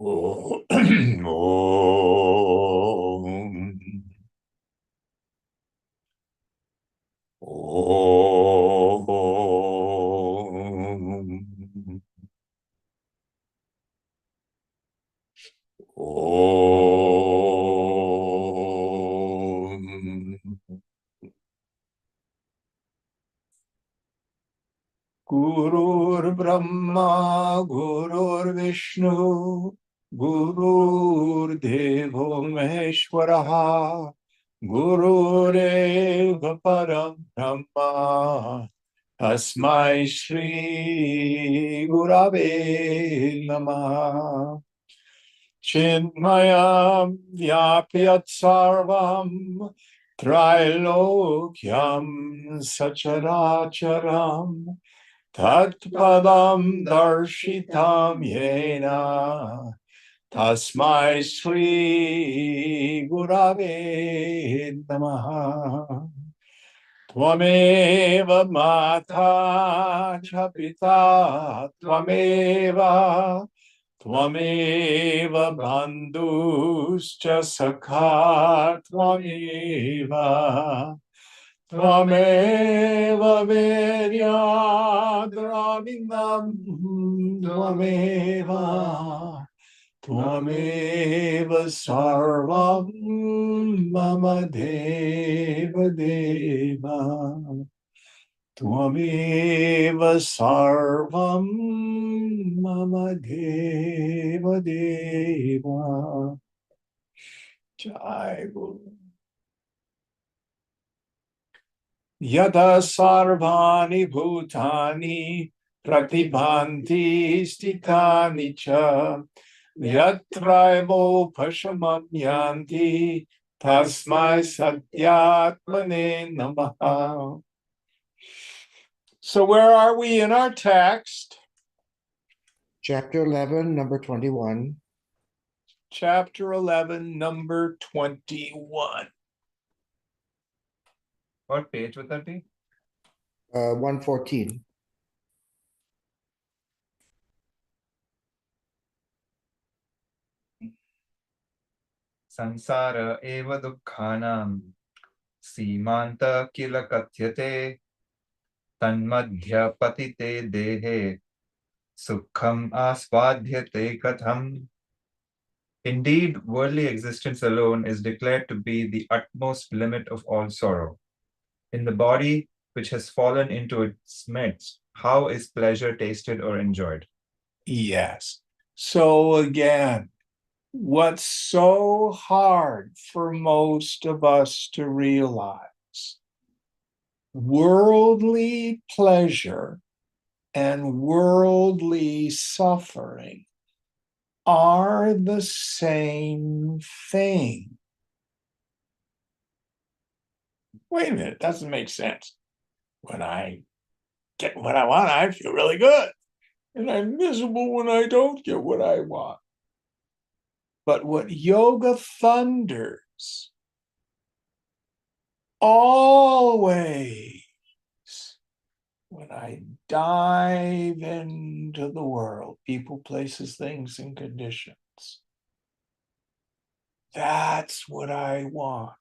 Om. Om. Om. Om. Gurur Brahma, Gurur Vishnu, Gurur Devo Maheshwaraha, Gurureva Param Brahma, Tasmai Shri Gurave Namah. Chinmayam Vyapyat Sarvam Trilokyam Sacharacharam Tatpadam Darshitam Yena Tasmai Sri Gurave Namaha. Tvameva Mata Cha Pita Tvameva Tvameva Bandhuscha Sakha Tvameva Tvameva Veryadramindam Tvameva Tvameva Sarvam Mama Deva Deva Tvameva Sarvam Mama Deva Deva. Jai Guru. Yada Sarvani Bhutani Pratibhanti Stitani Cha Yatraivo Pashamam Yanti Tasmai Satyatmane Namaha. So where are we in our text? Chapter 11, number 21. Chapter 11, number 21. What page would that be? 114. Sansara eva dukkhanam simanta kila katyate tanmadhya patite dehe sukham asvadhyate katham. Indeed, worldly existence alone is declared to be the utmost limit of all sorrow. In the body which has fallen into its midst, how is pleasure tasted or enjoyed? Yes. So again, what's so hard for most of us to realize, worldly pleasure and worldly suffering are the same thing. Wait a minute, it doesn't make sense. When I get what I want, I feel really good. And I'm miserable when I don't get what I want. But what yoga thunders always, when I dive into the world, people, places, things, and conditions, that's what I want.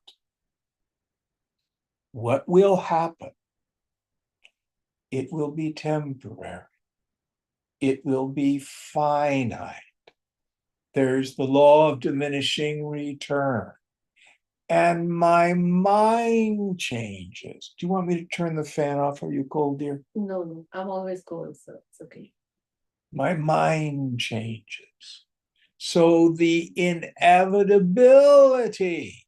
What will happen? It will be temporary. It will be finite. There's the law of diminishing return. And my mind changes. Do you want me to turn the fan off? Are you cold, dear? No, I'm always cold, so it's okay. My mind changes. So the inevitability,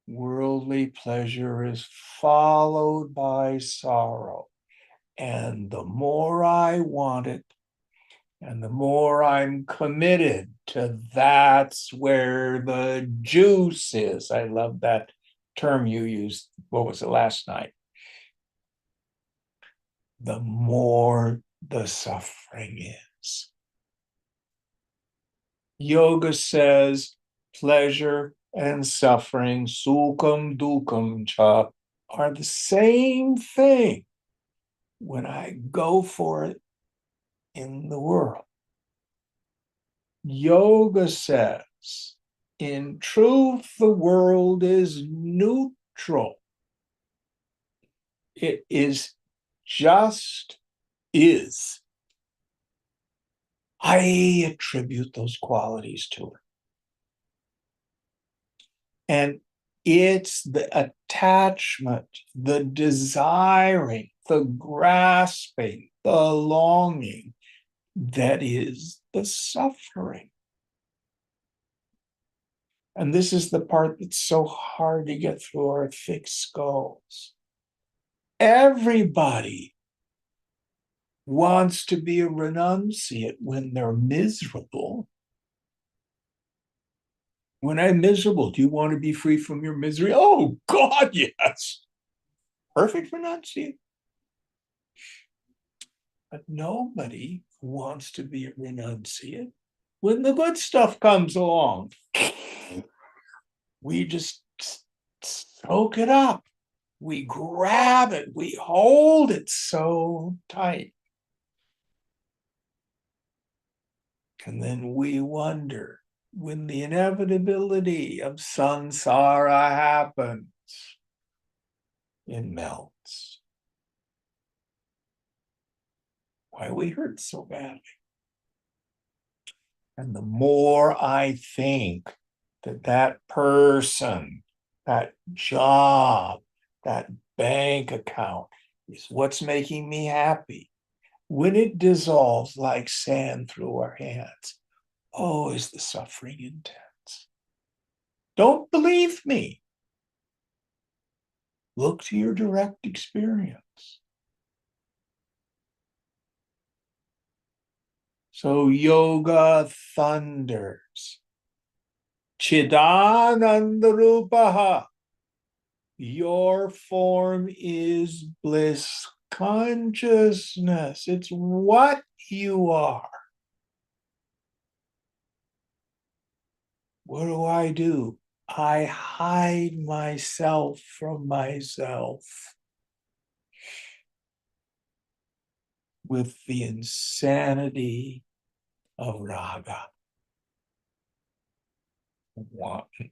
worldly pleasure is followed by sorrow. And the more I want it, and the more I'm committed to, that's where the juice is. I love that term you used. What was it last night? The more the suffering is. Yoga says pleasure and suffering, sukham dukkam cha, are the same thing when I go for it in the world. Yoga says, in truth, the world is neutral. It is just is. I attribute those qualities to it. And it's the attachment, the desiring, the grasping, the longing that is the suffering. And this is the part that's so hard to get through our thick skulls. Everybody wants to be a renunciate when they're miserable. When I'm miserable, do you want to be free from your misery? Oh, God, yes. Perfect renunciate. But nobody wants to be a renunciate when the good stuff comes along. We just soak it up. We grab it. We hold it so tight. And then we wonder when the inevitability of samsara happens, it melts. Why we hurt so badly. And the more I think that that person, that job, that bank account is what's making me happy, when it dissolves like sand through our hands, oh, is the suffering intense. Don't believe me. Look to your direct experience. So yoga thunders. Chidanandarupaha. Your form is bliss consciousness. It's what you are. What do? I hide myself from myself with the insanity of raga. Wanting.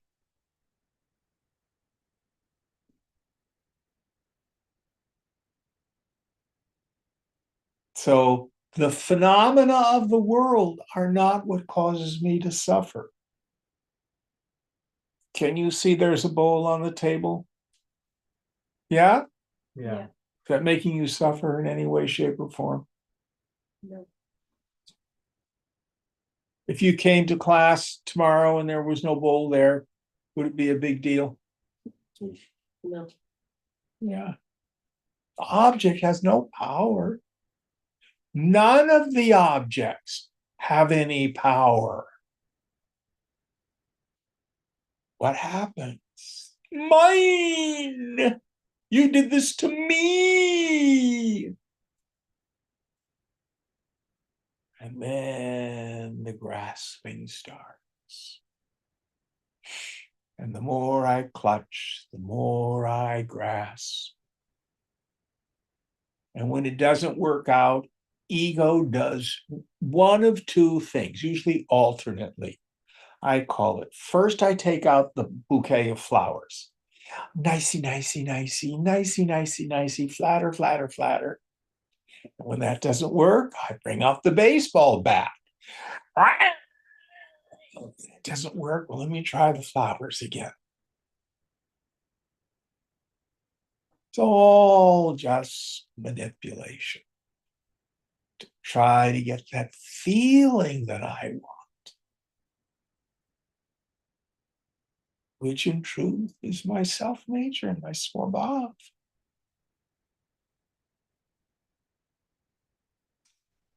So the phenomena of the world are not what causes me to suffer. Can you see there's a bowl on the table? Yeah? Yeah. Is that making you suffer in any way, shape, or form? No. If you came to class tomorrow and there was no bowl there, would it be a big deal? No. Yeah. The object has no power. None of the objects have any power. What happens? Mine! You did this to me! And then the grasping starts. And the more I clutch, the more I grasp. And when it doesn't work out, ego does one of two things, usually alternately. I call it, first I take out the bouquet of flowers. Nicey, nicey, nicey, nicey, nicey, nicey, flatter, flatter, flatter. And when that doesn't work, I bring out the baseball bat. It doesn't work. Well, let me try the flowers again. It's all just manipulation to try to get that feeling that I want, which in truth is my self-nature and my swabhav.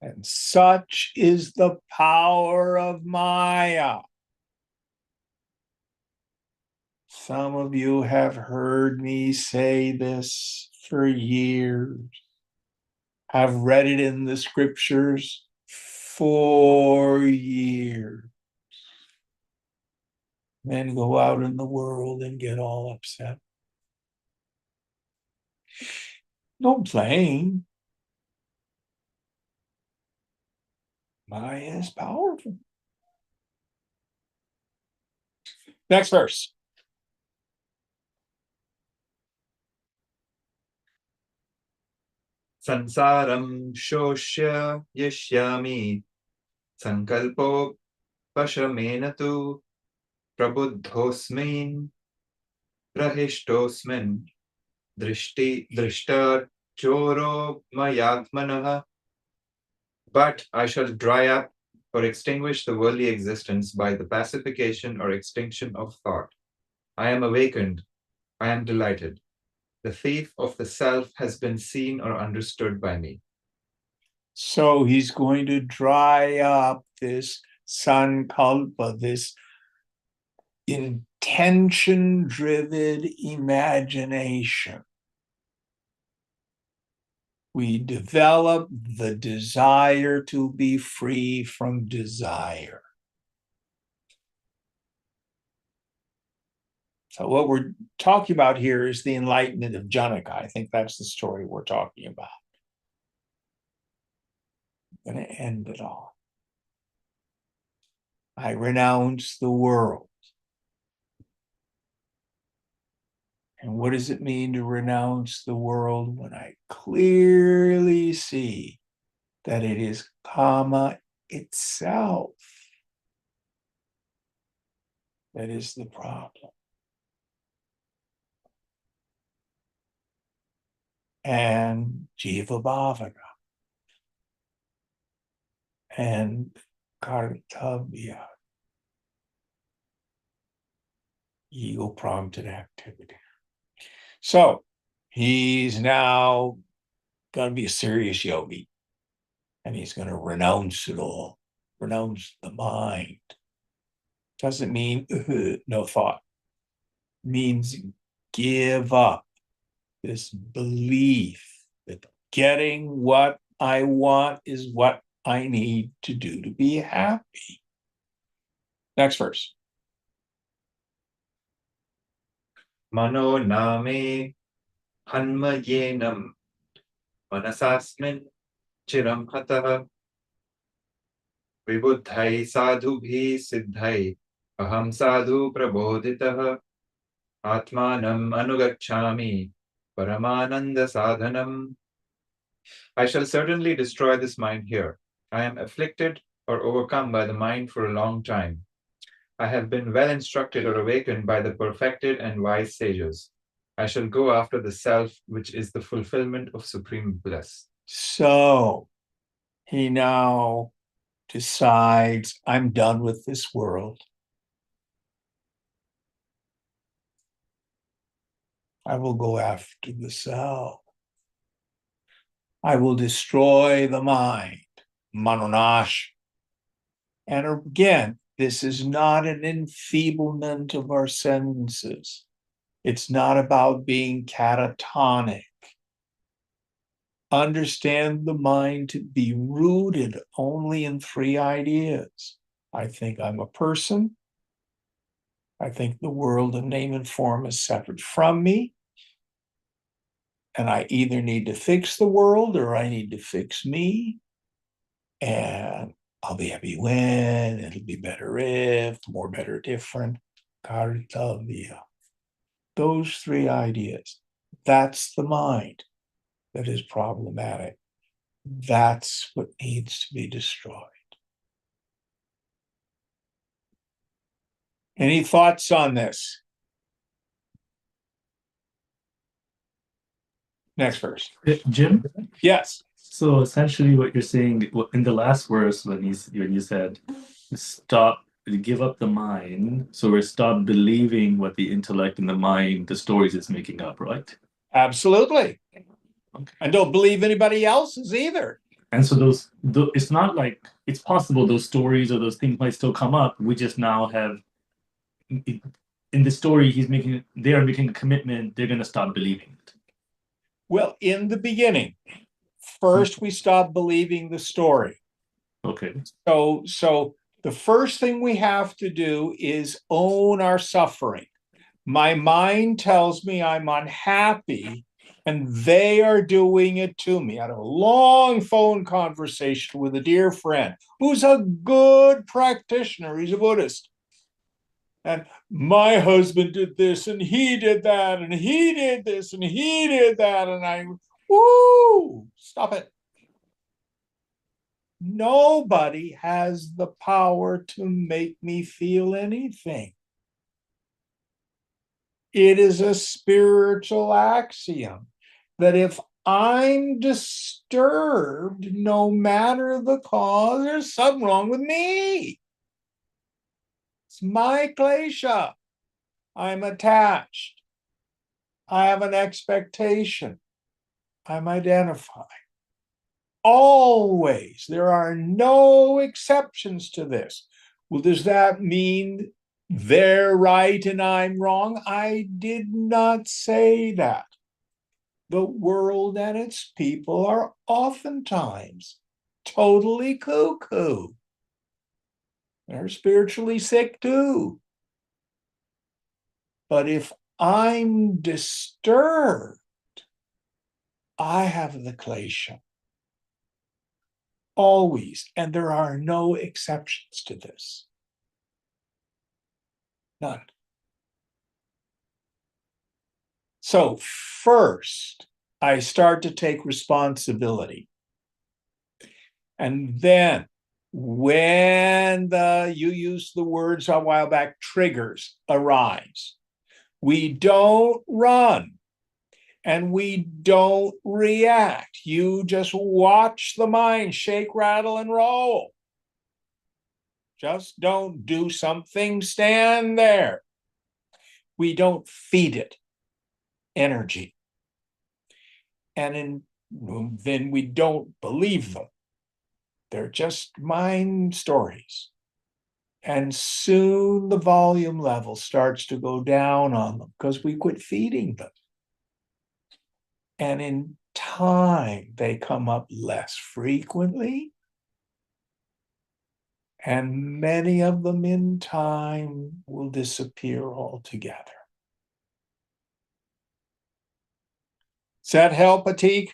And such is the power of Maya. Some of you have heard me say this for years, have read it in the scriptures for years, then go out in the world and get all upset. Don't blame. Maya is powerful. Next verse. Sansaram shoshya yashyami sankalpo pashamena prabuddhosmin prahishtosmin drishta choro mayatmanah. But I shall dry up or extinguish the worldly existence by the pacification or extinction of thought. I am awakened. I am delighted. The thief of the self has been seen or understood by me. So he's going to dry up this sankalpa, this intention-driven imagination. We develop the desire to be free from desire. So what we're talking about here is the enlightenment of Janaka. I think that's the story we're talking about. I'm going to end it all. I renounce the world. And what does it mean to renounce the world? When I clearly see that it is karma itself that is the problem. And jiva bhavana and kartavya, ego prompted activity. So he's now going to be a serious yogi, and he's going to renounce it all, renounce the mind. Doesn't mean no thought. It means give up this belief that getting what I want is what I need to do to be happy. Next verse. Mano name hanmayenam manasasmin chiram hatah vibuddhai sadhubhi siddhai aham sadhu prabodhitah atmanam anugacchami paramananda sadhanam. I shall certainly destroy this mind here. I am afflicted or overcome by the mind for a long time. I have been well instructed or awakened by the perfected and wise sages. I shall go after the self, which is the fulfillment of supreme bliss. So he now decides, I'm done with this world. I will go after the self. I will destroy the mind, manonash. And again, this is not an enfeeblement of our senses. It's not about being catatonic. Understand the mind to be rooted only in three ideas. I think I'm a person. I think the world in name and form is separate from me. And I either need to fix the world or I need to fix me. And I'll be happy when, it'll be better if, more better different. Kartavya. Those three ideas. That's the mind that is problematic. That's what needs to be destroyed. Any thoughts on this? Next verse. Jim, Yes. so essentially what you're saying in the last verse when you said stop, give up the mind, so we're stop believing what the intellect and the mind, the stories is making up, right? Absolutely. Okay. And don't believe anybody else's either. And so it's not like it's possible those stories or those things might still come up. We just now have in the story they are making a commitment, they're going to stop believing it. Well, in the beginning, first we stop believing the story. Okay. So the first thing we have to do is own our suffering. My mind tells me I'm unhappy, and they are doing it to me. I had a long phone conversation with a dear friend who's a good practitioner. He's a Buddhist. And my husband did this, and he did that, and he did this, and he did that, and stop it. Nobody has the power to make me feel anything. It is a spiritual axiom that if I'm disturbed, no matter the cause, there's something wrong with me. It's my klesha. I'm attached. I have an expectation. I'm identified. Always. There are no exceptions to this. Well, does that mean they're right and I'm wrong? I did not say that. The world and its people are oftentimes totally cuckoo. They're spiritually sick too. But if I'm disturbed, I have the klesha. Always. And there are no exceptions to this. None. So first, I start to take responsibility. And then when you used the words a while back, triggers arise, we don't run and we don't react. You just watch the mind shake, rattle, and roll. Just don't do something, stand there. We don't feed it energy. And then we don't believe them. They're just mind stories. And soon the volume level starts to go down on them because we quit feeding them. And in time, they come up less frequently. And many of them in time will disappear altogether. Does that help, Atik?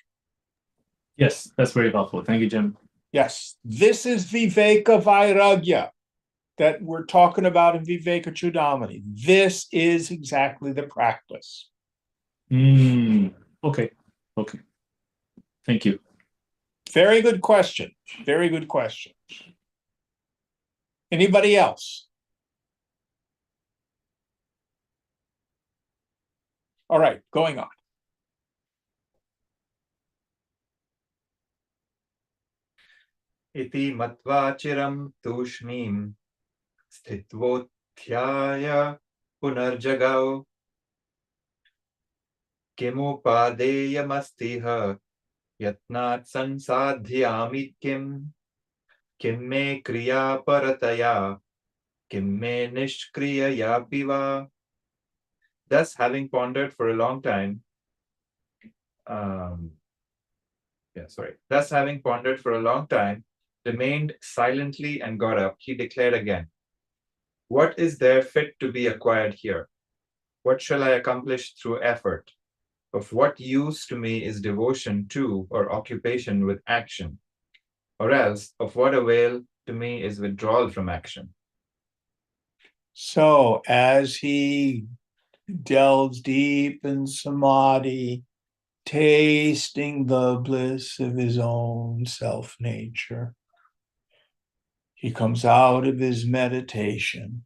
Yes, that's very helpful. Thank you, Jim. Yes, this is Viveka Vairagya that we're talking about in Viveka Chudamani. This is exactly the practice. Okay. Thank you. Very good question. Very good question. Anybody else? All right, going on. Iti matva chiram tushnim sthitvotthyaya punarjagao kimupadeyamastiha yatnat sansadhyami kim me kriya parataya kim me nishkriyaya piva. Thus, having pondered for a long time, thus having pondered for a long time, remained silently and got up, he declared again, "What is there fit to be acquired here? What shall I accomplish through effort? Of what use to me is devotion to or occupation with action? Or else, of what avail to me is withdrawal from action?" So as he delves deep in samadhi, tasting the bliss of his own self-nature, he comes out of his meditation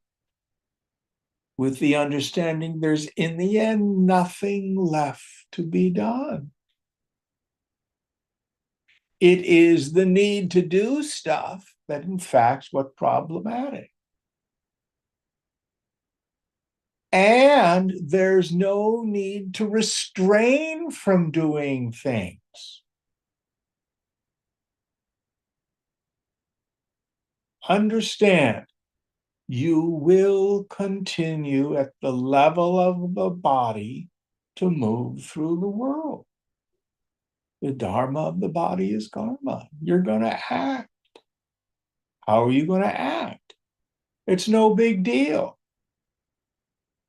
with the understanding there's in the end nothing left to be done. It is the need to do stuff that in fact is what's problematic. And there's no need to restrain from doing things. Understand, you will continue at the level of the body to move through the world. The dharma of the body is karma. You're going to act. How are you going to act? It's no big deal.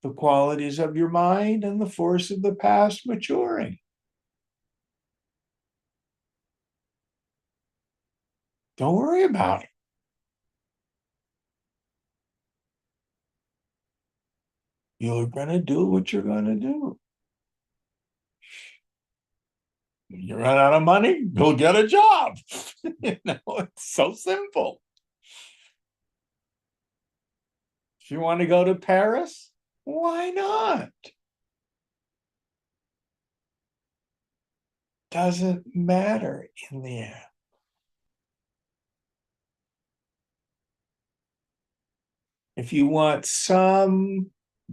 The qualities of your mind and the force of the past maturing. Don't worry about it. You're gonna do what you're gonna do. When you run out of money, go get a job. It's so simple. If you want to go to Paris, why not? Doesn't matter in the end. If you want some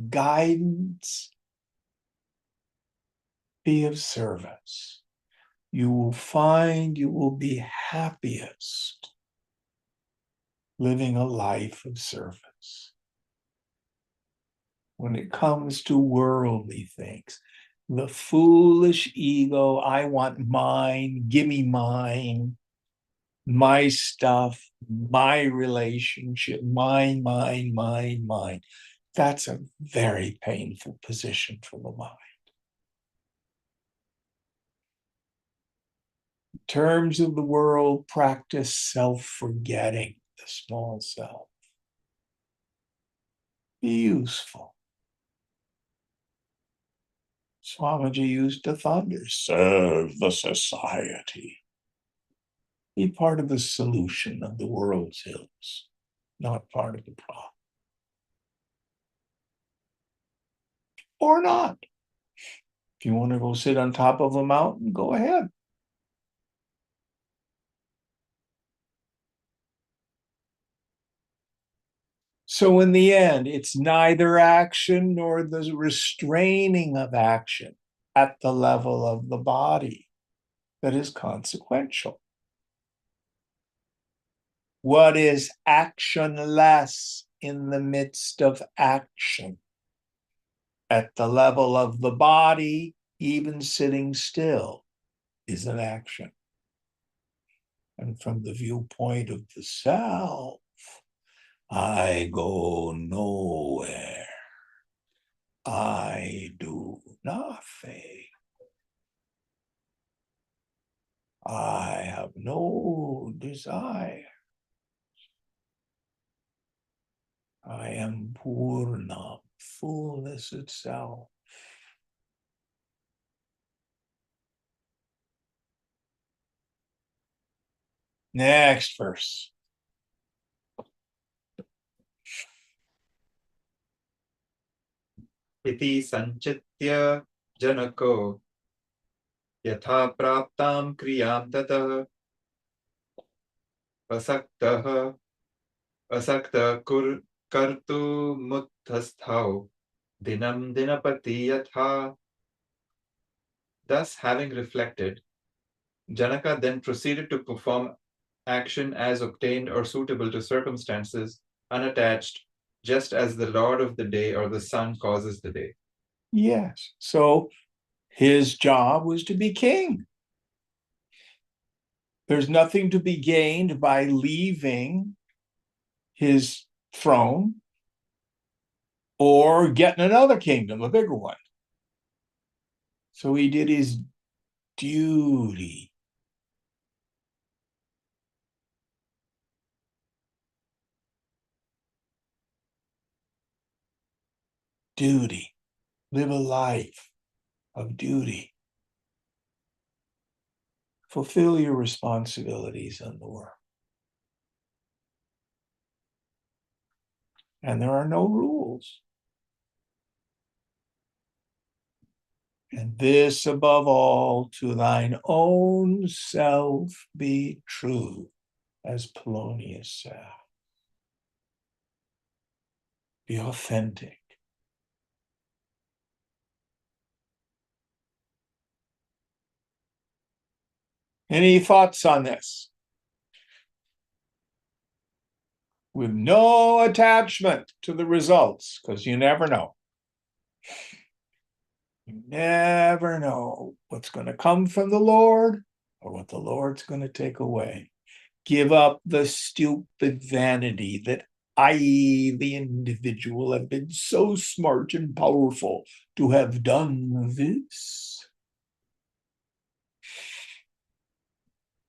guidance, be of service. You will find you will be happiest living a life of service. When it comes to worldly things, the foolish ego, I want mine, give me mine, my stuff, my relationship, mine. That's a very painful position for the mind. In terms of the world, practice self-forgetting, the small self. Be useful. Swamiji used to thunder, serve the society. Be part of the solution of the world's ills, not part of the problem. Or not. If you want to go sit on top of a mountain, go ahead. So in the end, it's neither action nor the restraining of action at the level of the body that is consequential. What is actionless in the midst of action? At the level of the body, even sitting still is an action. And from the viewpoint of the self, I go nowhere. I do nothing. I have no desire. I am Purna, fullness itself. Next verse. इति संचित्य जनको यथा प्राप्तां क्रियां ततः असक्तः कर्तुमुत्थस्थौ dinam dinapati yatha. Thus, having reflected, Janaka then proceeded to perform action as obtained or suitable to circumstances, unattached, just as the Lord of the day or the sun causes the day. Yes. So his job was to be king. There's nothing to be gained by leaving his throne or getting another kingdom, a bigger one. So he did his duty. Duty. Live a life of duty. Fulfill your responsibilities in the world. And there are no rules. And this above all, to thine own self be true, as Polonius said. Be authentic. Any thoughts on this? With no attachment to the results, because you never know. You never know what's going to come from the Lord or what the Lord's going to take away. Give up the stupid vanity that I, the individual, have been so smart and powerful to have done this.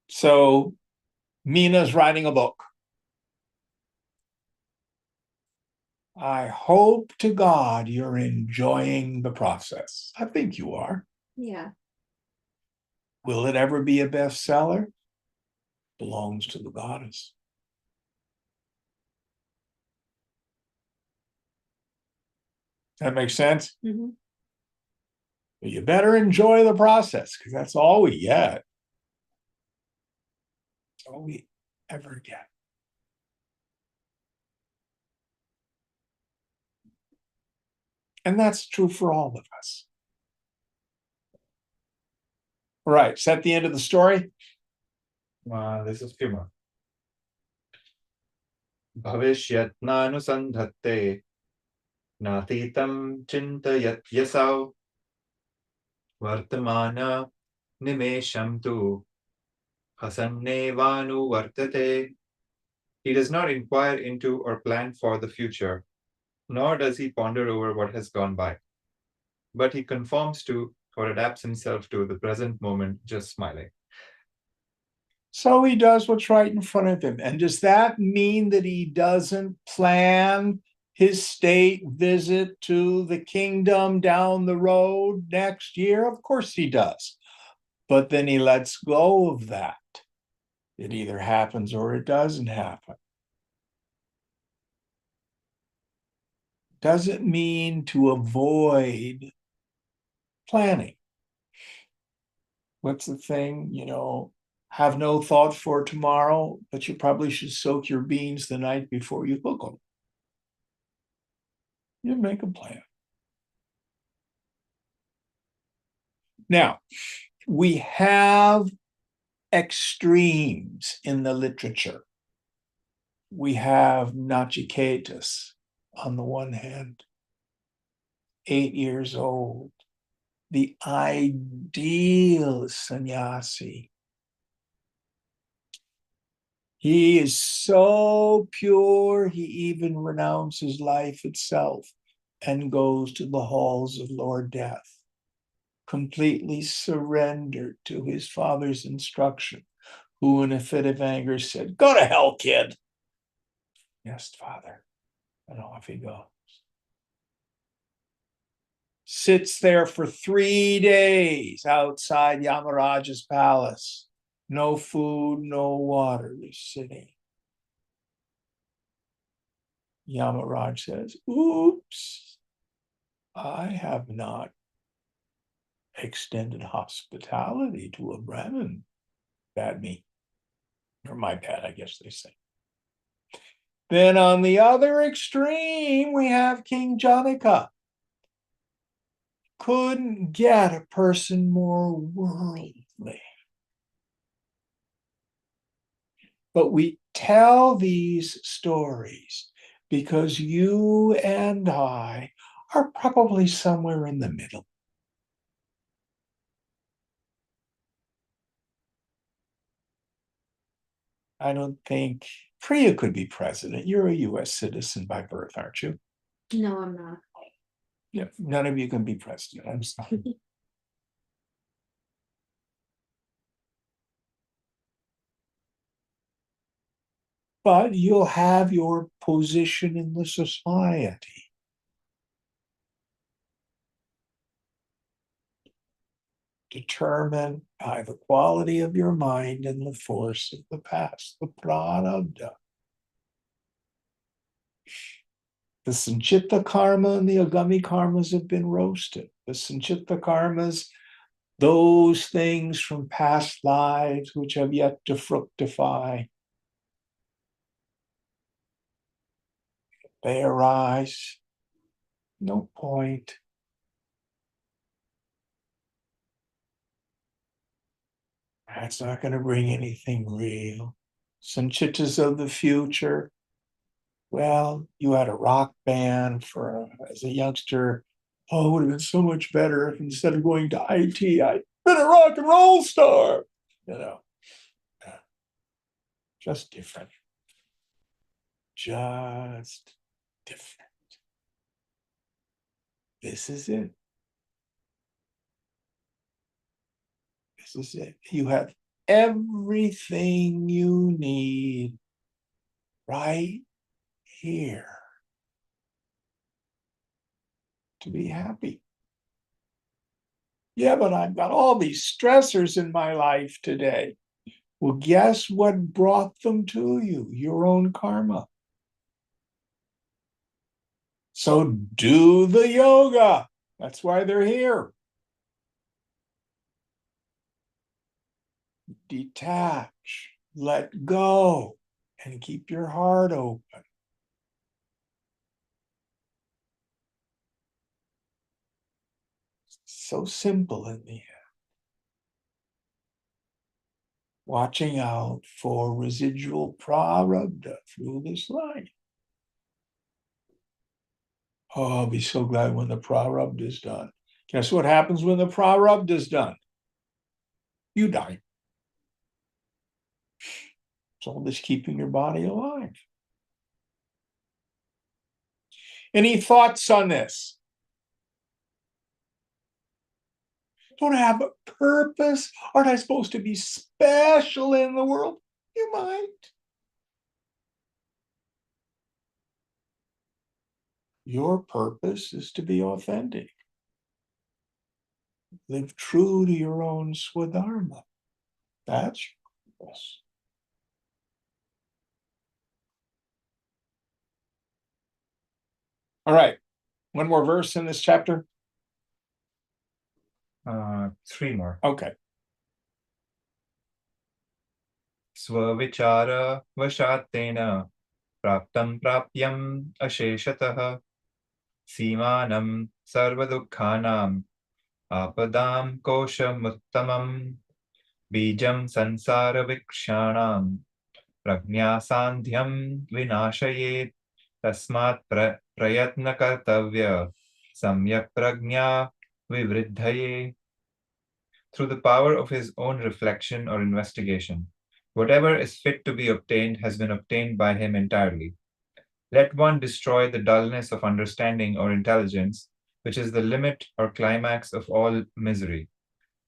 So Mina's writing a book. I hope to God you're enjoying the process. I think you are. Yeah. Will it ever be a bestseller? Belongs to the goddess. That makes sense? Mhm. You better enjoy the process, because that's all we get. That's all we ever get. And that's true for all of us. All right, is that the end of the story? This is few more. Bhavishyatnanusandhatte Natitam chintayat yasau Vartamana nimesham tu Hasannevanu vartate. He does not inquire into or plan for the future, nor does he ponder over what has gone by. But he conforms to or adapts himself to the present moment, just smiling. So he does what's right in front of him. And does that mean that he doesn't plan his state visit to the kingdom down the road next year? Of course he does. But then he lets go of that. It either happens or it doesn't happen. Doesn't mean to avoid planning. What's the thing, have no thought for tomorrow, but you probably should soak your beans the night before you cook them. You make a plan. Now, we have extremes in the literature. We have Nachiketas on the one hand, 8 years old, the ideal sannyasi. He is so pure, he even renounces life itself and goes to the halls of Lord Death, completely surrendered to his father's instruction, who in a fit of anger said, "Go to hell, kid." "Yes, father." And off he goes. Sits there for 3 days outside Yamaraja's palace. No food, no water, just sitting. Yamaraj says, "Oops, I have not extended hospitality to a Brahmin." Bad me. Or my bad, I guess they say. Then on the other extreme, we have King Janaka. Couldn't get a person more worldly. But we tell these stories because you and I are probably somewhere in the middle. I don't think Priya could be president. You're a US citizen by birth, aren't you? No, I'm not. Yeah, none of you can be president. I'm sorry. But you'll have your position in the society. Determined by the quality of your mind and the force of the past, the prarabdha. The sanchita karma and the agami karmas have been roasted. The sanchita karmas, those things from past lives which have yet to fructify, they arise. No point. That's not going to bring anything real. Sanchitas of the future. Well, you had a rock band as a youngster. Oh, it would have been so much better if instead of going to IT, I'd been a rock and roll star. Just different. Just different. This is it. This is it. You have everything you need right here. to be happy. Yeah, but I've got all these stressors in my life today. Well, guess what brought them to you? Your own karma. So do the yoga. That's why they're here. Detach, let go, and keep your heart open. So simple in the end. Watching out for residual prarabdha through this life. Oh, I'll be so glad when the prarabdha is done. Guess what happens when the prarabdha is done? You die. It's all this keeping your body alive. Any thoughts on this? Don't I have a purpose? Aren't I supposed to be special in the world? You might. Your purpose is to be authentic. Live true to your own swadharma. That's your purpose. All right. One more verse in this chapter. 3 more. Okay. Swavichara vashatena praptam prapyam asheshatah Simanam sarvadukhanam apadam koshamuttamam Bijam sansara vikshanam prajnasandhyam vinashayet tasmat prayatna kartavya samyak prajna vivriddhaye. Through the power of his own reflection or investigation, whatever is fit to be obtained has been obtained by him entirely. Let one destroy the dullness of understanding or intelligence, which is the limit or climax of all misery,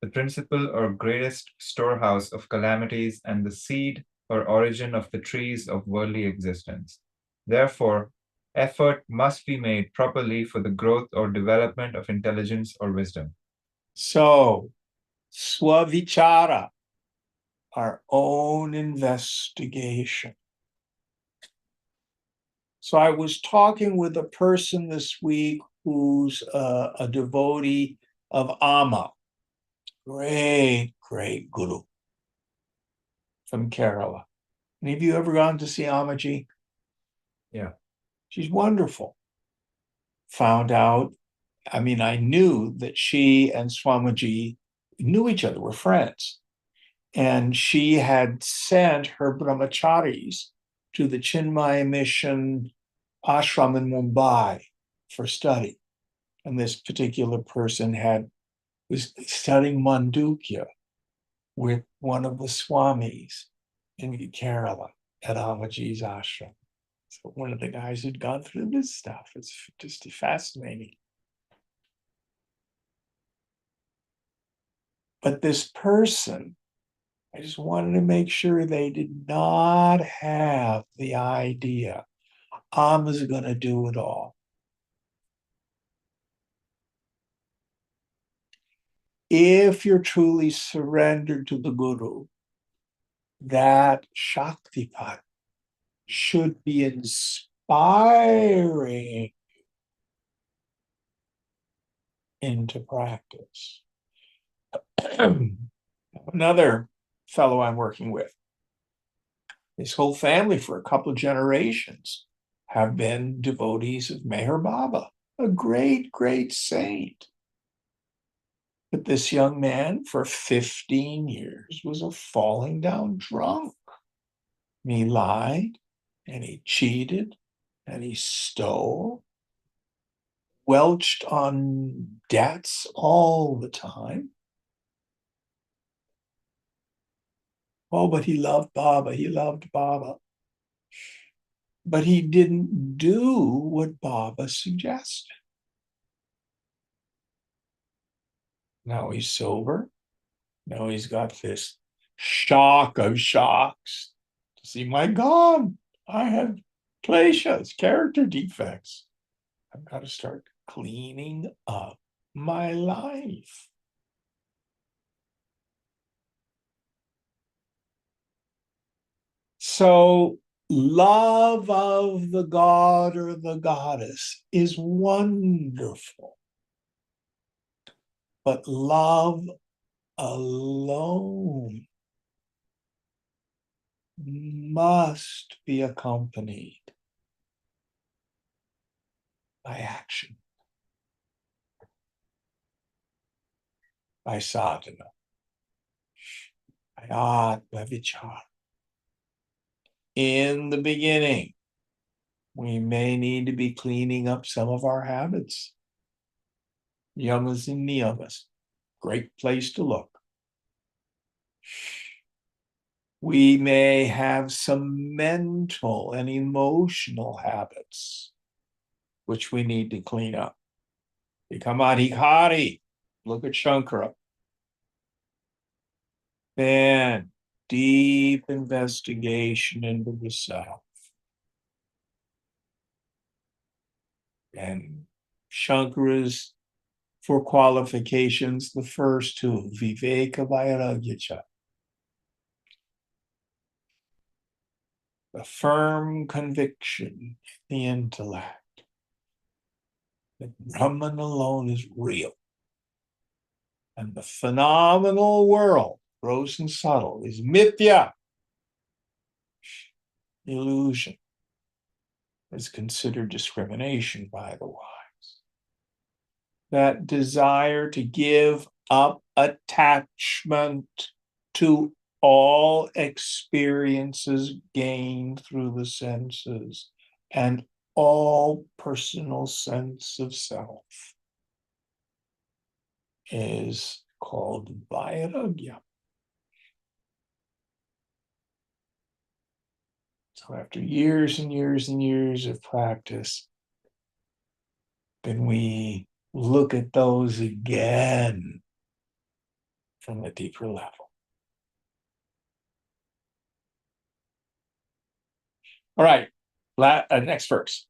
the principal or greatest storehouse of calamities, and the seed or origin of the trees of worldly existence. Therefore, effort must be made properly for the growth or development of intelligence or wisdom. So, swavichara, our own investigation. So I was talking with a person this week who's a devotee of Amma, great guru from Kerala. Any of you ever gone to see Ammaji? Yeah. She's wonderful. Found out, I mean, I knew that she and Swamiji knew each other, were friends. And she had sent her brahmacharis to the Chinmaya Mission ashram in Mumbai for study. And this particular person was studying Mandukya with one of the Swamis in Kerala at Amaji's ashram. So one of the guys who'd gone through this stuff. It's just fascinating. But this person, I just wanted to make sure they did not have the idea Amma's going to do it all. If you're truly surrendered to the Guru, that Shaktipat should be inspiring into practice. Another fellow I'm working with, his whole family for a couple of generations have been devotees of Meher Baba, a great saint. But this young man for 15 years was a falling down drunk. And he lied, and he cheated, and he stole, welched on debts all the time. Oh, but he loved Baba. But he didn't do what Baba suggested. Now he's sober. Now he's got this shock of shocks to see, my God, I have kleshas, character defects. I've got to start cleaning up my life. So, love of the god or the goddess is wonderful, but love alone must be accompanied by action, by sadhana, by atma vichara. In the beginning, we may need to be cleaning up some of our habits. Yamas and niyamas, great place to look. We may have some mental and emotional habits which we need to clean up. Ikamadhikari, look at Shankara. Then deep investigation into the self. And Shankara's, for qualifications, the first two, Viveka Vairagya. The firm conviction in the intellect that Brahman alone is real. And the phenomenal world, gross and subtle, is mithya, illusion, is considered discrimination by the wise. That desire to give up attachment to all experiences gained through the senses and all personal sense of self is called vairagya. So after years and years and years of practice, then we look at those again from a deeper level. All right, next verse.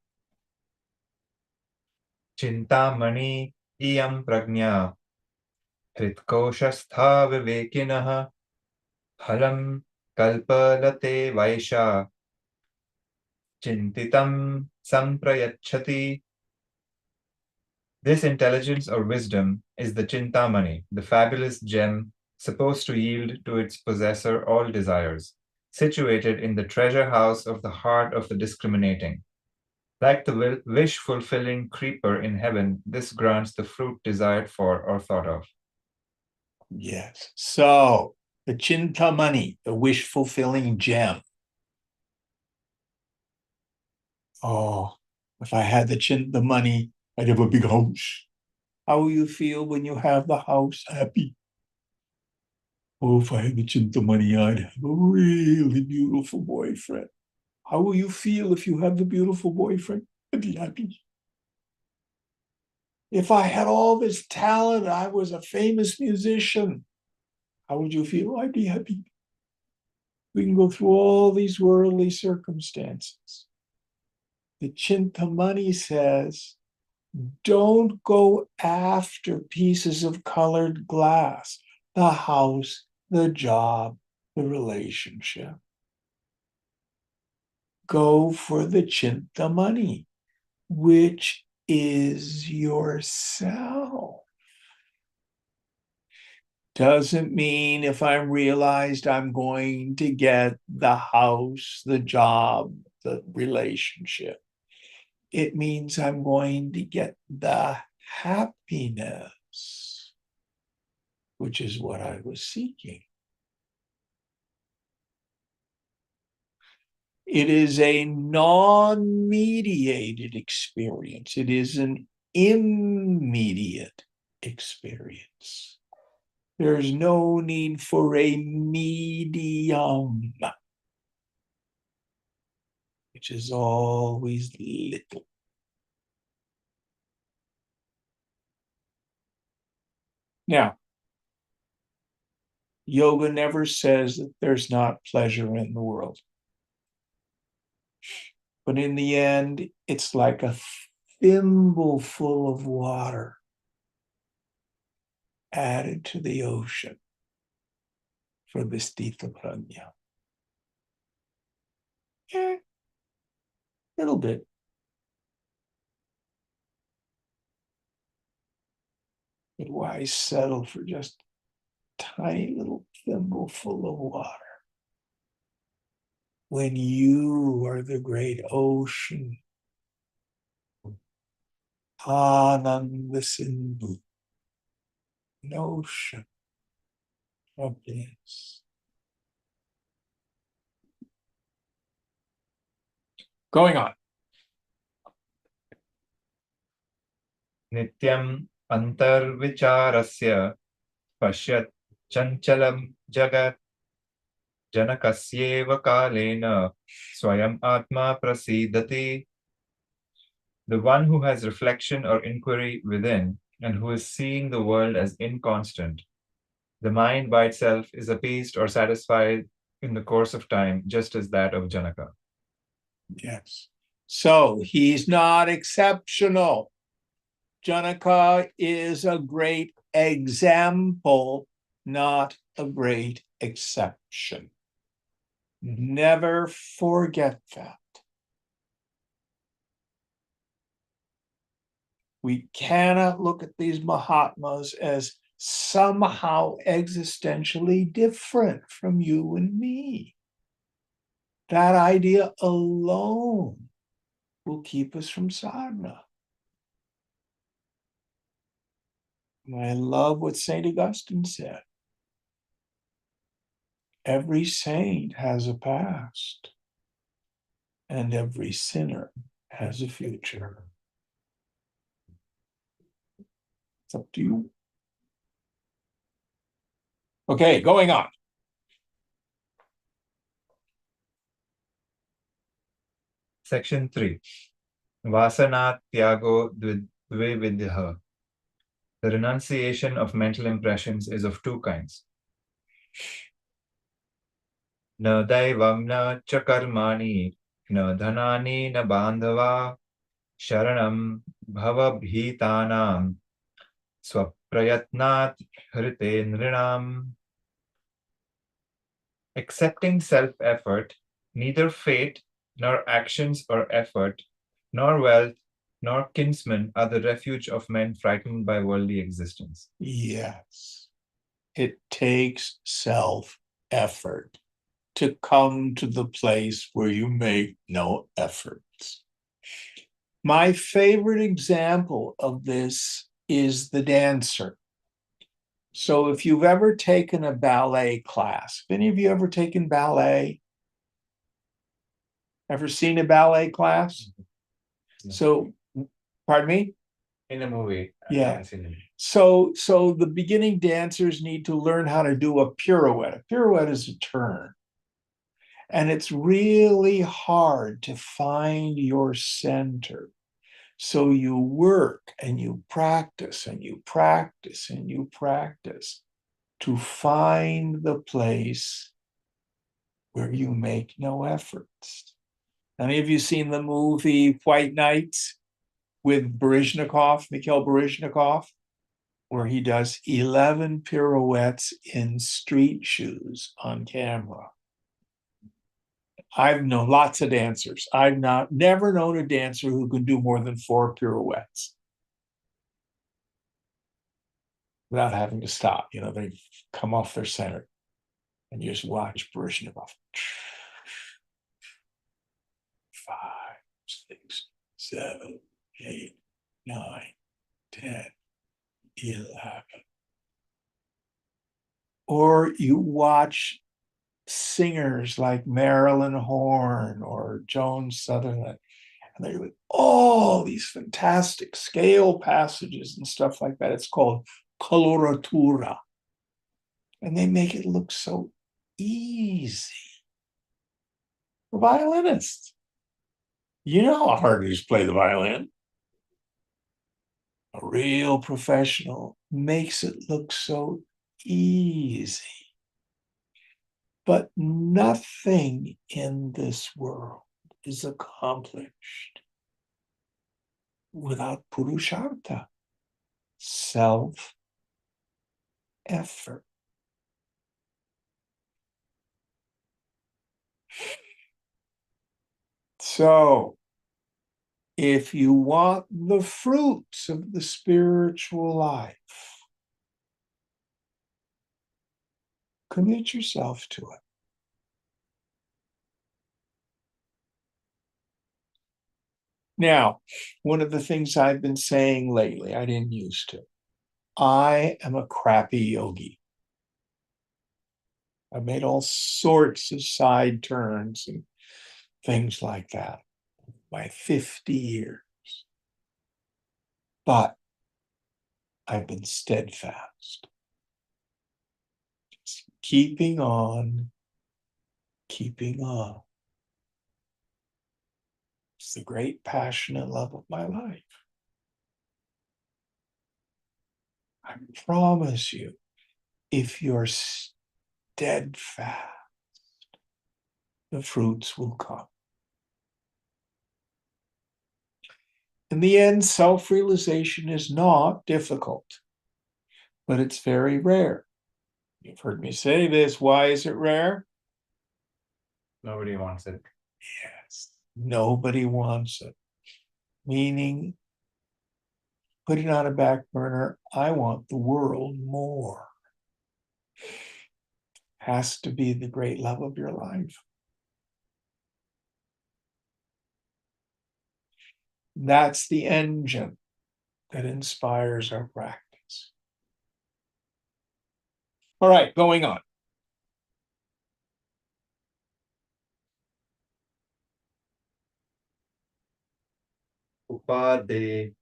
Chintamani iyam prajna hritkoshastha vivekinah phalam kalpalate vaisha chintitam samprayachati. This intelligence or wisdom is the Chintamani, the fabulous gem supposed to yield to its possessor all desires, situated in the treasure house of the heart of the discriminating. Like the wish-fulfilling creeper in heaven, this grants the fruit desired for or thought of. Yes. So the Chintamani, the wish-fulfilling gem. Oh, if I had the money, I'd have a big house. How will you feel when you have the house? Happy. Oh, if I had the Chintamani, I'd have a really beautiful boyfriend. How will you feel if you have the beautiful boyfriend? I'd be happy. If I had all this talent, I was a famous musician. How would you feel? I'd be happy. We can go through all these worldly circumstances. The Chintamani says, don't go after pieces of colored glass, the house, the job, the relationship. Go for the Chintamani, which is yourself. Doesn't mean if I'm realized I'm going to get the house, the job, the relationship. It means I'm going to get the happiness, which is what I was seeking. It is a non-mediated experience. It is an immediate experience. There's no need for a medium, which is always little. Now, yoga never says that there's not pleasure in the world. But in the end, it's like a thimbleful of water added to the ocean for the Stitha Prajna. Yeah, little bit. But why settle for just a tiny little thimbleful of water when you are the great ocean? Ananda Sindhu, an ocean of bliss. Going on. Nityam antarvicharasya pashyat chanchalam jagat janakasyeva kalena swayam atma prasidati. The one who has reflection or inquiry within and who is seeing the world as inconstant. The mind by itself is appeased or satisfied in the course of time, just as that of Janaka. Yes. So he's not exceptional. Janaka is a great example, not a great exception. Never forget that. We cannot look at these Mahatmas as somehow existentially different from you and me. That idea alone will keep us from sadhana. And I love what St. Augustine said. Every saint has a past, and every sinner has a future. It's up to you. Okay, going on. Section 3. Vasana Tyago Dvividha. The renunciation of mental impressions is of two kinds. Na daivam na chakarmani, na dhanani na bandhava, sharanam bhavabhitanam, swaprayatnat hrite nrinam. Accepting self-effort, neither fate, nor actions or effort, nor wealth, nor kinsmen are the refuge of men frightened by worldly existence. Yes, it takes self-effort to come to the place where you make no efforts. My favorite example of this is the dancer. So if you've ever taken a ballet class, have any of you ever taken ballet? Ever seen a ballet class? Yeah. So, pardon me? In a movie. Yeah. So the beginning dancers need to learn how to do a pirouette. A pirouette is a turn. And it's really hard to find your center. So you work and you practice and you practice and you practice to find the place where you make no efforts. Any of you seen the movie White Knights with Baryshnikov, Mikhail Baryshnikov, where he does 11 pirouettes in street shoes on camera? I've known lots of dancers. I've never known a dancer who can do more than 4 pirouettes without having to stop. You know, they come off their center and you just watch Baryshnikov. 5, 6, 7, 8, 9, 10, 11. Or you watch singers like Marilyn Horne or Joan Sutherland, and they're with all these fantastic scale passages and stuff like that. It's called coloratura. And they make it look so easy. For violinists, you know how hard it is to play the violin. A real professional makes it look so easy. But nothing in this world is accomplished without purushartha, self-effort. So, if you want the fruits of the spiritual life, commit yourself to it. Now, one of the things I've been saying lately, I didn't used to. I am a crappy yogi. I've made all sorts of side turns and things like that by 50 years. But I've been steadfast. Just keeping on, keeping on. It's the great passionate love of my life. I promise you, if you're steadfast, the fruits will come. In the end, self-realization is not difficult, but it's very rare. You've heard me say this. Why is it rare? Nobody wants it. Yes, nobody wants it. Meaning, put it on a back burner. I want the world more. Has to be the great love of your life. That's the engine that inspires our practice. All right, going on. Upade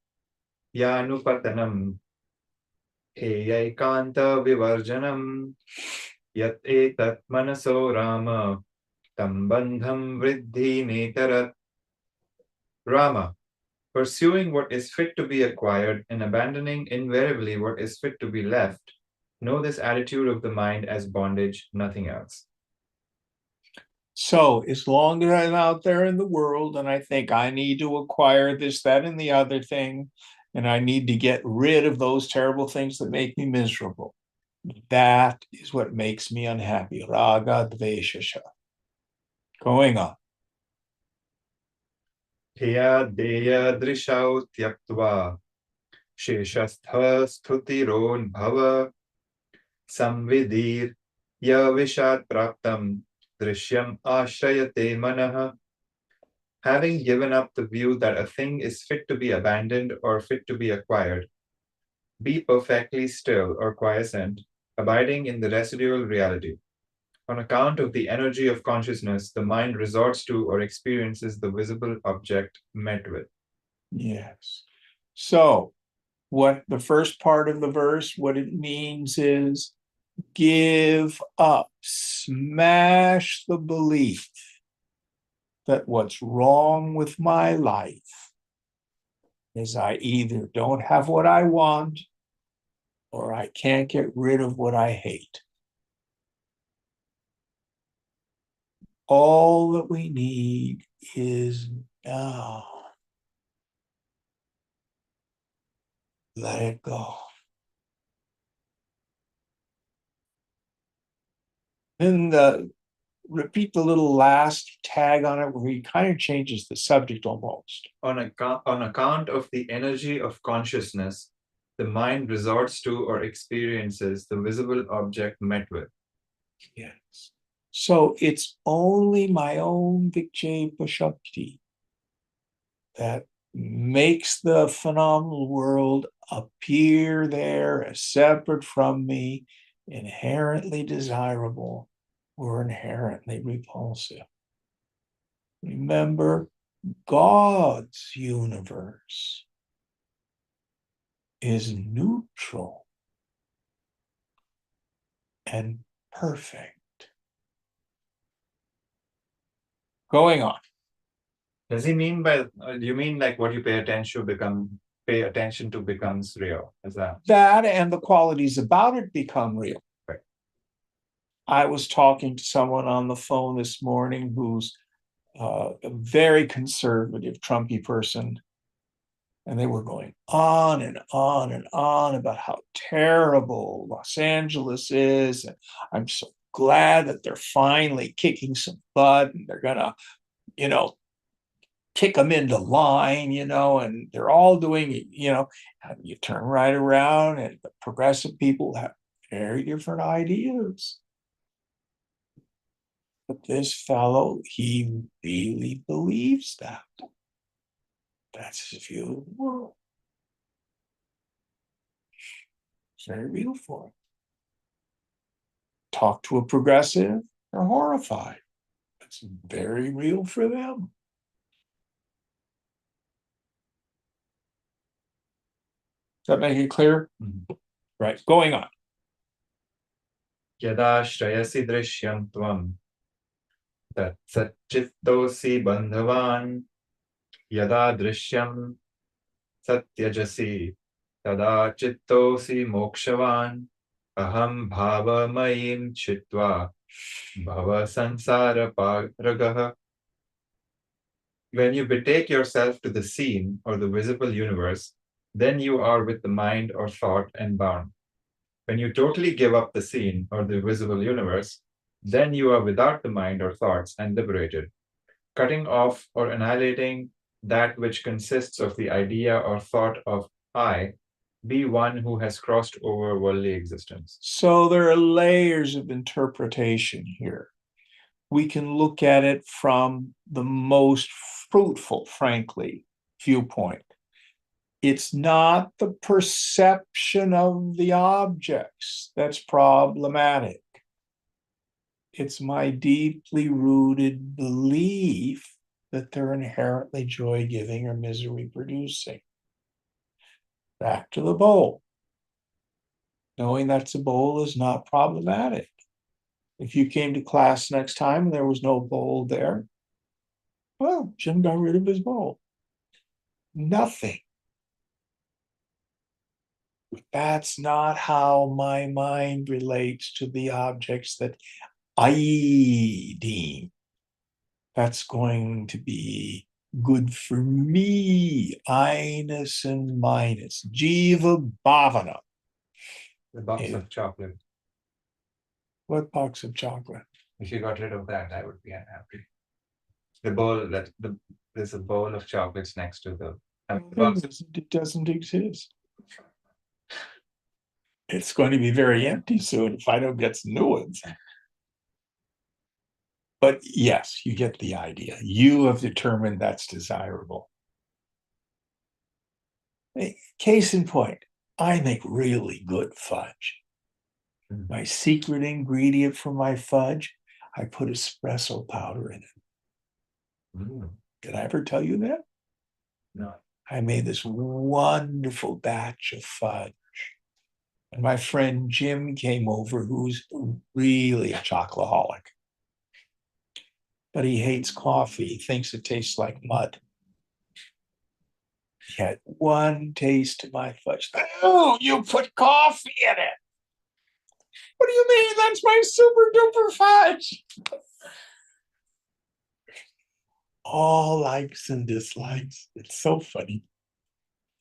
yanupatanam eyaikanta vivarjanam yat etat manaso rama tam bandham vriddhi netarat. Rama, pursuing what is fit to be acquired and abandoning invariably what is fit to be left, know this attitude of the mind as bondage, nothing else. So as long as I'm out there in the world and I think I need to acquire this, that, and the other thing, and I need to get rid of those terrible things that make me miserable, that is what makes me unhappy. Raga dveshasha. Going on. Heya deya drishau tyaktva sheshastha stutiron bhava samvidir ya vishat praptam drishyam ashrayate manaha. Having given up the view that a thing is fit to be abandoned or fit to be acquired, be perfectly still or quiescent, abiding in the residual reality. On account of the energy of consciousness, the mind resorts to or experiences the visible object met with. Yes. So what the first part of the verse, what it means is give up, smash the belief that what's wrong with my life is I either don't have what I want or I can't get rid of what I hate. All that we need is now. Let it go. And repeat the little last tag on it where he kind of changes the subject almost. On account of the energy of consciousness, the mind resorts to or experiences the visible object met with. Yes. So it's only my own Vikshepa Shakti that makes the phenomenal world appear there as separate from me, inherently desirable or inherently repulsive. Remember, God's universe is neutral and perfect. Going on. Does he mean by, do you mean like what you pay attention to becomes real? Is that? That and the qualities about it become real. Right. I was talking to someone on the phone this morning who's a very conservative, Trumpy person. And they were going on and on and on about how terrible Los Angeles is. And I'm so glad that they're finally kicking some butt and they're gonna, kick them into line, and they're all doing it, and you turn right around and the progressive people have very different ideas. But this fellow, he really believes that. That's his view of the world. It's very real for him. Talk to a progressive, they're horrified. It's very real for them. Does that make it clear? Mhm. Right, going on. Yada shrayasi drishyam tvam tat satchittosi bandhavan yada drishyam satyajasi tada chittosi mokshavan aham bhavamayim chitva bhava sansara paragah. When you betake yourself to the seen or the visible universe, then you are with the mind or thought and bound. When you totally give up the seen or the visible universe, then you are without the mind or thoughts and liberated, cutting off or annihilating that which consists of the idea or thought of I, be one who has crossed over worldly existence. So there are layers of interpretation here. We can look at it from the most fruitful, frankly, viewpoint. It's not the perception of the objects that's problematic. It's my deeply rooted belief that they're inherently joy-giving or misery-producing. Back to the bowl. Knowing that's a bowl is not problematic. If you came to class next time and there was no bowl there, well, Jim got rid of his bowl. Nothing. But that's not how my mind relates to the objects that I deem. That's going to be good for me. I-ness and minus. Jiva bhavana. The box Yeah. of chocolate. What box of chocolate? If you got rid of that, I would be unhappy. The bowl there's a bowl of chocolates next to the box. It doesn't exist. It's going to be very empty soon if I don't get some new ones. But yes, you get the idea. You have determined that's desirable. Case in point, I make really good fudge. My secret ingredient for my fudge, I put espresso powder in it. Mm. Did I ever tell you that? No. I made this wonderful batch of fudge. And my friend Jim came over, who's really a chocoholic. But he hates coffee. He thinks it tastes like mud. He had one taste of my fudge. Oh, you put coffee in it. What do you mean? That's my super duper fudge. All likes and dislikes. It's so funny.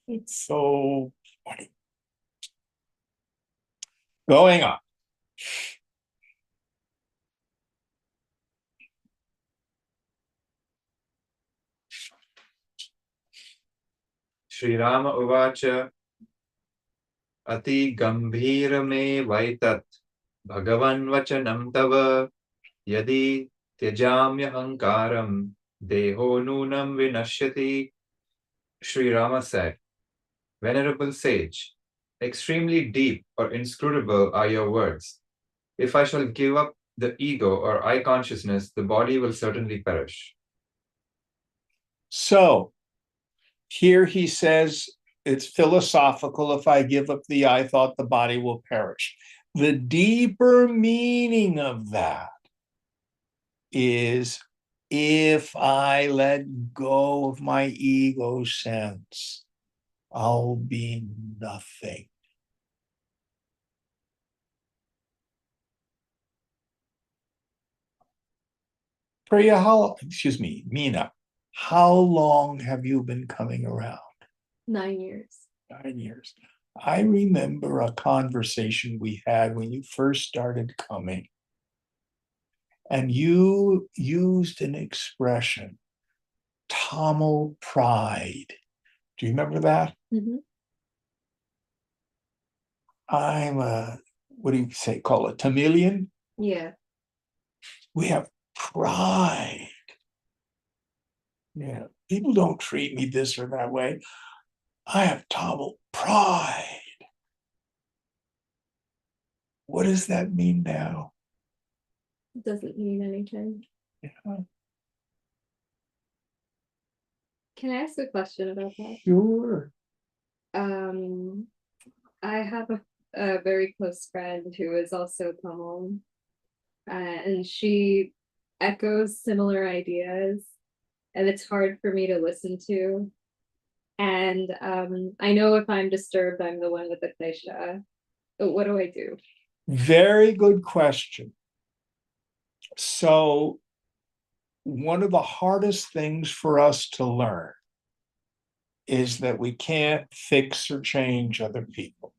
It's so funny. Going on. Sri Rama Uvacha Ati Gambhira me Vaitat Bhagavan Vachanam Tava Yadi Tyajamya Hankaram Deho Nunam Vinashyati. Sri Rama said, Venerable sage, extremely deep or inscrutable are your words. If I shall give up the ego or I consciousness, the body will certainly perish. So here he says it's philosophical. If I give up the I thought, the body will perish. The deeper meaning of that is if I let go of my ego sense, I'll be nothing. Priya, Meena, how long have you been coming around? 9 years. 9 years. I remember a conversation we had when you first started coming. And you used an expression, Tamil pride. Do you remember that? Mhm. I'm a, what do you say, call it Tamilian? Yeah. We have pride. Yeah, people don't treat me this or that way. I have Tamil pride. What does that mean now? It doesn't mean anything. Yeah, Can I ask a question about that? sure. I have a very close friend who is also Tamil, and she echoes similar ideas, and it's hard for me to listen to. And I know if I'm disturbed, I'm the one with the klesha. But what do I do? Very good question. So, one of the hardest things for us to learn is that we can't fix or change other people.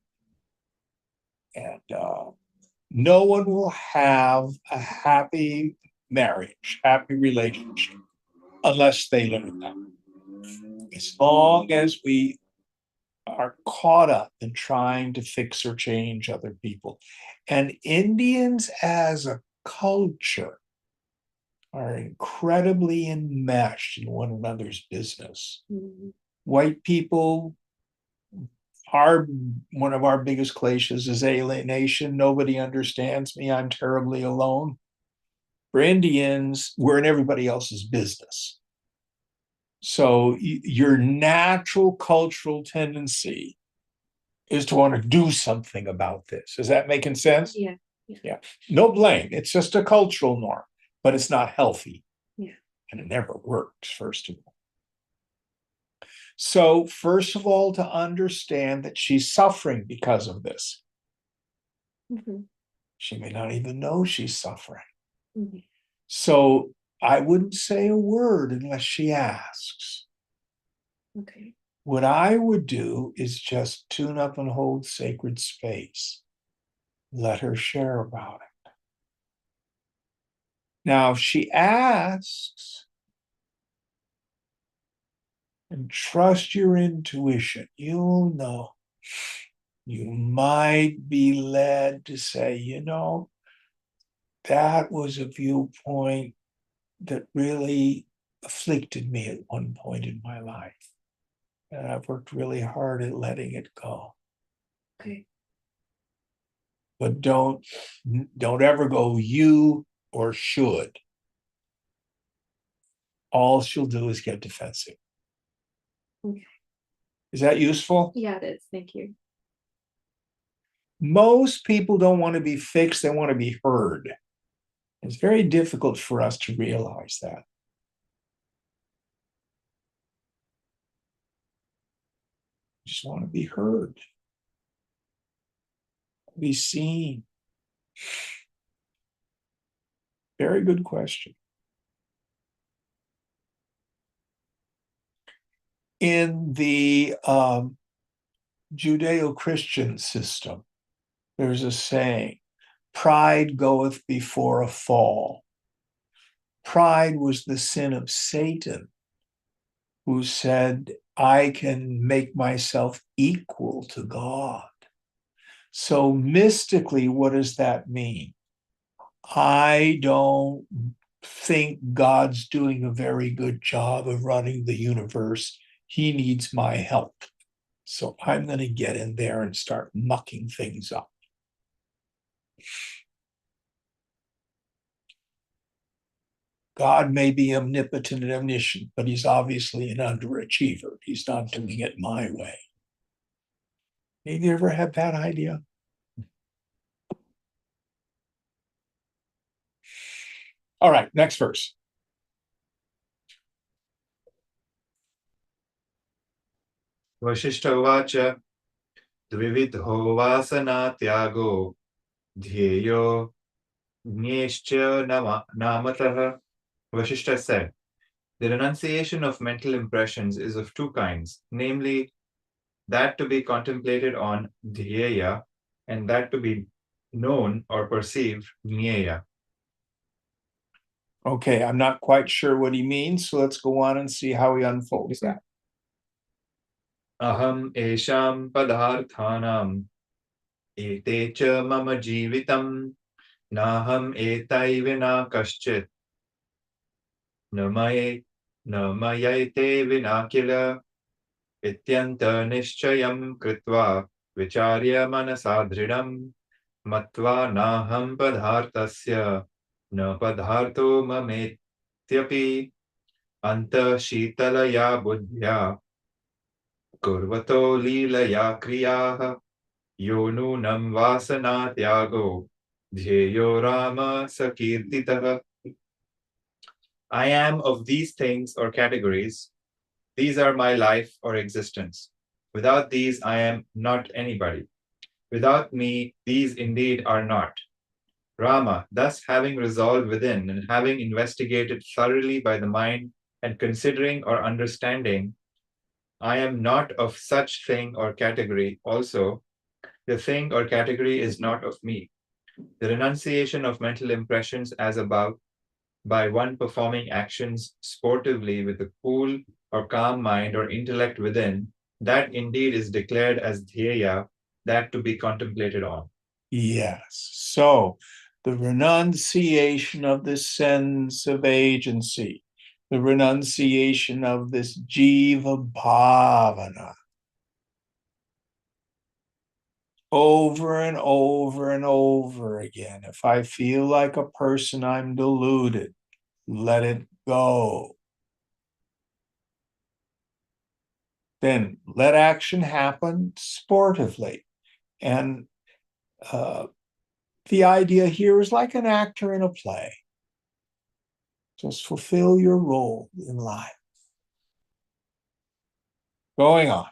And no one will have a happy marriage, happy relationship, unless they learn that. As long as we are caught up in trying to fix or change other people. And Indians as a culture are incredibly enmeshed in one another's business. Mhm. White people, one of our biggest kleshas is alienation. Nobody understands me. I'm terribly alone. For Indians, we're in everybody else's business. So your natural cultural tendency is to want to do something about this. Is that making sense? Yeah. Yeah. No blame. It's just a cultural norm, but it's not healthy. Yeah. And it never works, first of all. So, first of all, to understand that she's suffering because of this. Mhm. She may not even know she's suffering. Mhm. So, I wouldn't say a word unless she asks. Okay. What I would do is just tune up and hold sacred space. Let her share about it. Now, if she asks, and trust your intuition, you'll know. You might be led to say, that was a viewpoint that really afflicted me at one point in my life. And I've worked really hard at letting it go. Okay. But don't ever go you or should. All she'll do is get defensive. Okay. Is that useful? Yeah, it is. Thank you. Most people don't want to be fixed, they want to be heard. It's very difficult for us to realize that. Just want to be heard, be seen. Very good question. In the Judeo-Christian system, there's a saying, pride goeth before a fall. Pride was the sin of Satan, who said, I can make myself equal to God. So mystically, what does that mean? I don't think God's doing a very good job of running the universe. He needs my help. So I'm going to get in there and start mucking things up. God may be omnipotent and omniscient, but he's obviously an underachiever. He's not doing it my way. Have you ever had that idea? All right, next verse. Vasishtha uvacha dvividho vasana tyago dhyeyo jneshcha namatah. Vasishtha said, the renunciation of mental impressions is of two kinds, namely, that to be contemplated on dhyeya, and that to be known or perceived jnyeya. Okay, I'm not quite sure what he means, so let's go on and see how he unfolds that. Aham esham padarthanam ete cha mama jivitam naham etai vina kaschit namaye namayate vina kila ityanta nishchayam kritva vicharya manasa dridam matva naham padartasya na padarto mametyapi anta shitalaya buddhya kurvato leelaya kriyaha yo nunam vasana tyago dhyeyo rama sakirtitah. I am of these things or categories. These are my life or existence. Without these, I am not anybody. Without me, these indeed are not. Rama, thus having resolved within and having investigated thoroughly by the mind and considering or understanding, I am not of such thing or category also. The thing or category is not of me. The renunciation of mental impressions as above by one performing actions sportively with a cool or calm mind or intellect within, that indeed is declared as dhyeya, that to be contemplated on. Yes, so the renunciation of the sense of agency, the renunciation of this jiva bhavana, over and over and over again. If I feel like a person, I'm deluded, let it go. Then let action happen sportively. And the idea here is like an actor in a play. Just fulfill your role in life. Going on.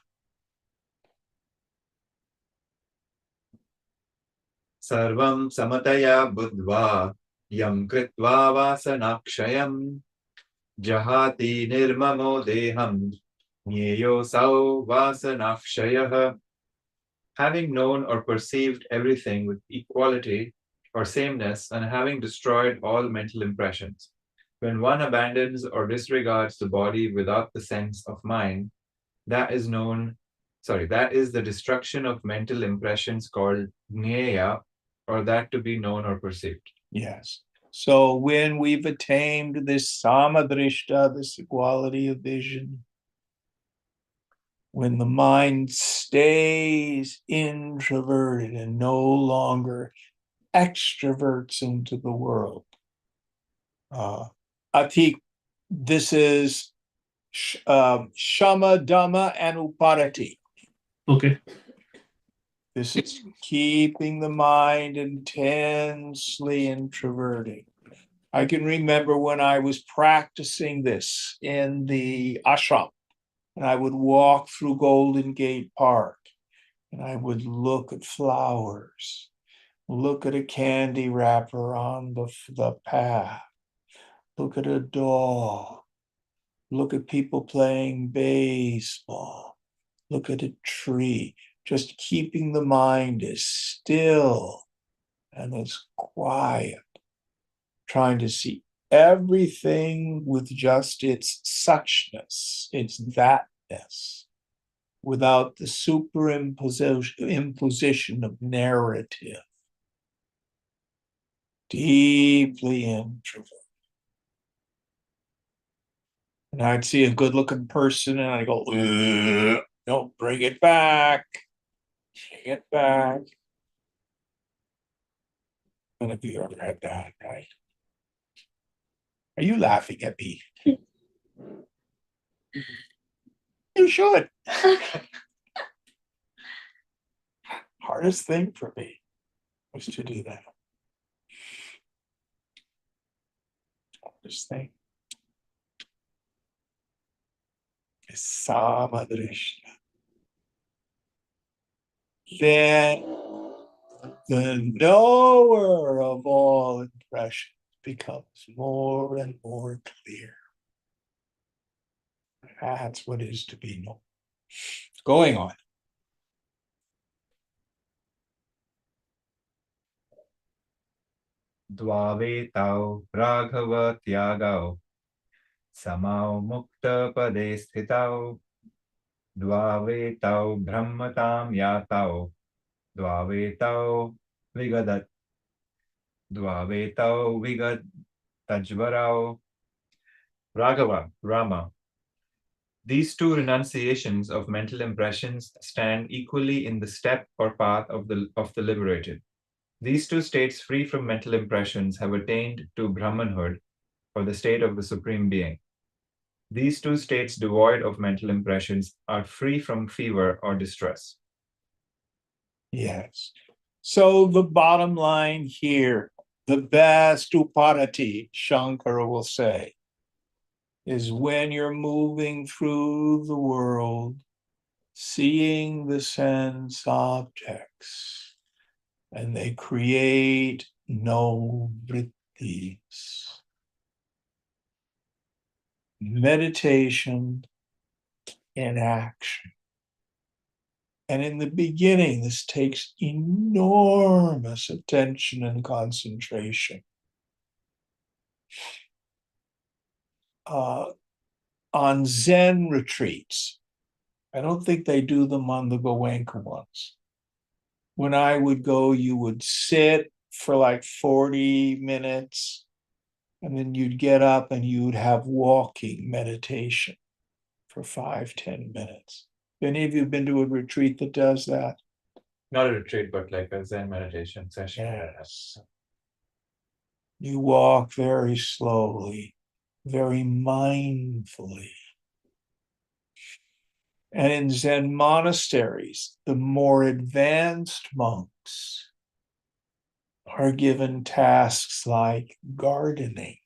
Sarvam samataya buddhva yam kritva vasanakshayam jahati nirmamo deham nyeyo sau vasanakshayah. Having known or perceived everything with equality or sameness and having destroyed all mental impressions, when one abandons or disregards the body without the sense of mind, that is the destruction of mental impressions called jnaya, or that to be known or perceived. Yes. So when we've attained this samadrishta, this equality of vision, when the mind stays introverted and no longer extroverts into the world. Atik, this is Shama, Dhamma, and Uparati. Okay. This is keeping the mind intensely introverted. I can remember when I was practicing this in the ashram, and I would walk through Golden Gate Park, and I would look at flowers, look at a candy wrapper on the path, look at a dog, look at people playing baseball, look at a tree, just keeping the mind as still and as quiet, trying to see everything with just its suchness, its thatness, without the imposition of narrative. Deeply introverted. And I'd see a good-looking person and I go, no, bring it back. Bring it back. None of you ever had that, right? Are you laughing at me? You should. Hardest thing for me was to do that. Hardest thing is samadrishta. Then the knower of all impressions becomes more and more clear. That's what is to be known. Going on. Dvavetau Raghava Tyagau Samau Mukta Pade Sthitau Dvavetau Brahmatam Yatau Dvavetau Vigadat Dvavetau Vigad Tajvarau Raghava, Rama. These two renunciations of mental impressions stand equally in the step or path of the liberated. These two states free from mental impressions have attained to Brahmanhood, or the state of the Supreme Being. These two states devoid of mental impressions are free from fever or distress. Yes. So the bottom line here, the best uparati, Shankara will say, is when you're moving through the world, seeing the sense objects, and they create no vrittis. Meditation in action. And in the beginning, this takes enormous attention and concentration. On Zen retreats, I don't think they do them on the Goenka ones. When I would go, you would sit for like 40 minutes, and then you'd get up and you'd have walking meditation for 5-10 minutes. Any of you been to a retreat that does that? Not a retreat, but like a Zen meditation session. Yes. You walk very slowly, very mindfully. And in Zen monasteries, the more advanced monks are given tasks like gardening.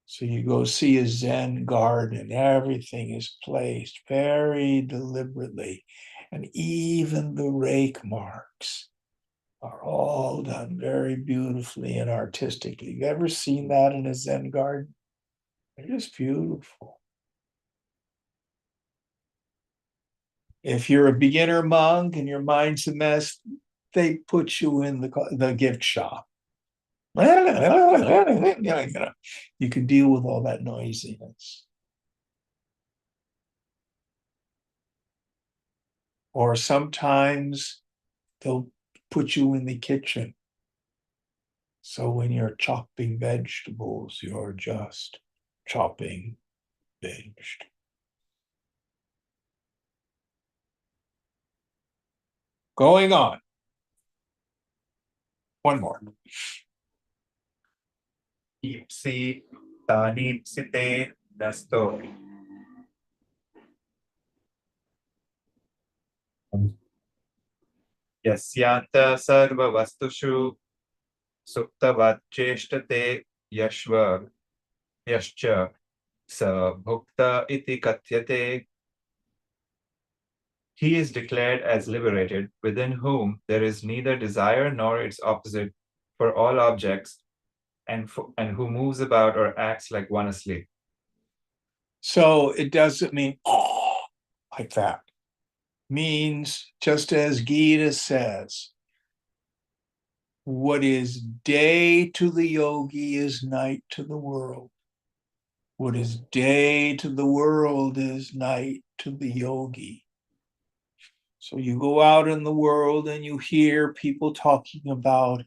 So you go see a Zen garden, everything is placed very deliberately, and even the rake marks are all done very beautifully and artistically. You've ever seen that in a Zen garden? They're just beautiful. If you're a beginner monk and your mind's a mess, they put you in the gift shop. You can deal with all that noisiness. Or sometimes they'll put you in the kitchen. So when you're chopping vegetables, you're just chopping vegetables. Going on. One more. Ipsi tanipsite dasto. Yasyanta sarva vastushu suktavat cheshtate yashva yascha sa bhukta iti katyate. He is declared as liberated, within whom there is neither desire nor its opposite for all objects, and who moves about or acts like one asleep. So it doesn't mean like that. Means, just as Gita says, what is day to the yogi is night to the world. What is day to the world is night to the yogi. So you go out in the world and you hear people talking about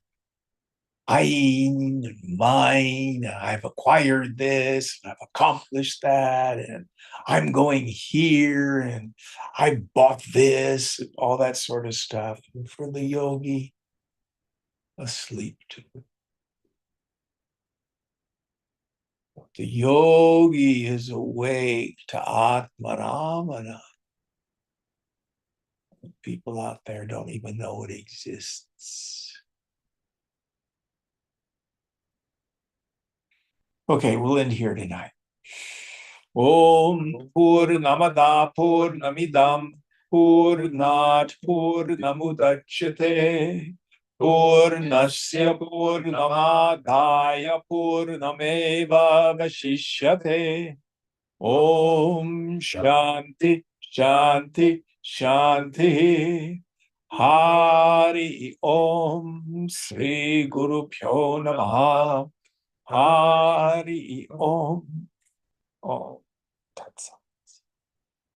mine and mine, I've acquired this, and I've accomplished that, and I'm going here, and I bought this, and all that sort of stuff. And for the yogi, asleep to it. The yogi is awake to Atmaramana. People out there don't even know it exists. Okay, we'll end here tonight. Om Purnamada Purnamidam Purnat Purnamudachyate Purnasya Purnamadaya Purnameva Vasishyate. Om Shanti Shanti Shanti. Hari Hari Om. Sri Guru Pyo Namaha. Hari Om. Oh, that's